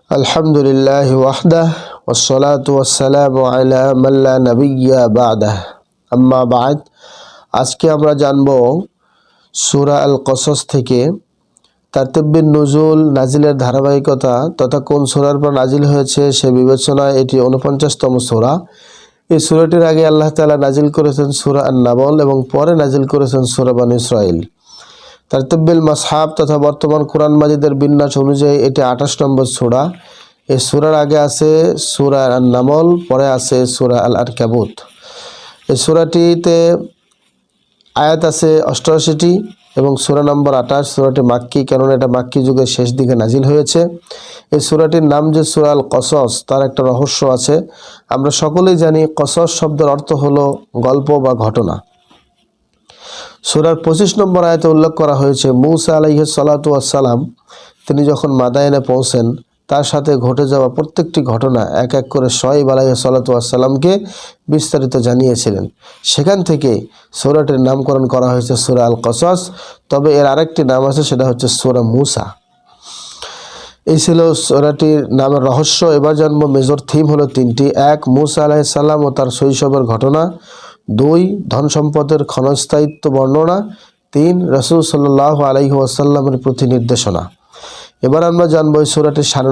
আলহামদুলিল্লাহি ওয়াহদাহ ওয়াসসালাতু ওয়াসসালামু আলা মান লা নাবিয়্যা বা'দাহ আম্মা বা'দ। আজকে আমরা জানব সূরা আল কসস থেকে তারতিবুন নুজুল নাজিলের ধারাবাহিকতা তথা কোন সূরার পর নাজিল হয়েছে সে বিবেচনায় এটি 49তম সূরা। এই সূরাটির আগে আল্লাহ তাআলা নাজিল করেছেন সূরা আন-নামল এবং পরে নাজিল করেছেন সূরা বনী ইসরাঈল। তারতিবুল মাসহাব তথা বর্তমান কোরআন মাজিদের বিন্যাস অনুযায়ী এটি 28 নম্বর সূরা। এই সূরার আগে আছে সূরা আন-নামল, পরে আছে সূরা আল-আনকাবুত। এই সূরাটিতে আয়াত আছে 88টি এবং সূরা নম্বর 28। সূরাটি মাক্কি, কেননা এটা মাক্কি যুগের শেষ দিকে নাজিল হয়েছে। এই সূরাটির নাম যে সূরা আল কসস, তার একটা রহস্য আছে। আমরা সকলেই জানি কসস শব্দের অর্থ হলো গল্প বা ঘটনা। সূরার 25 নম্বর আয়াতে উল্লেখ করা হয়েছে মূসা আলাইহিস সালাতু ওয়াস সালাম তিনি যখন মাদায়েনে পৌঁছেন তার সাথে ঘটে যাওয়া প্রত্যেকটি ঘটনা এক এক করে শুআয়ব আলাইহিস সালাতু ওয়াস সালামকে বিস্তারিত জানিয়েছিলেন। সেখান থেকে সূরাটির নামকরণ করা হয়েছে সূরা আল কসস। তবে এর আরেকটি নাম আছে, সেটা হচ্ছে সূরা মূসা। এই ছিল সূরাটির নামের রহস্য। এবার জানব মেজর থিম হলো তিনটি: 1, মূসা আলাইহিস সালাম ও তার শৈশবের ঘটনা; 2, ধন সম্পদের ক্ষণস্থায়িত্ব বর্ণনা; 3, রাসূল সাল্লাল্লাহু আলাইহি ওয়াসাল্লামের প্রতি নির্দেশনা। এবার আমরা জানব এই সূরাটির শান।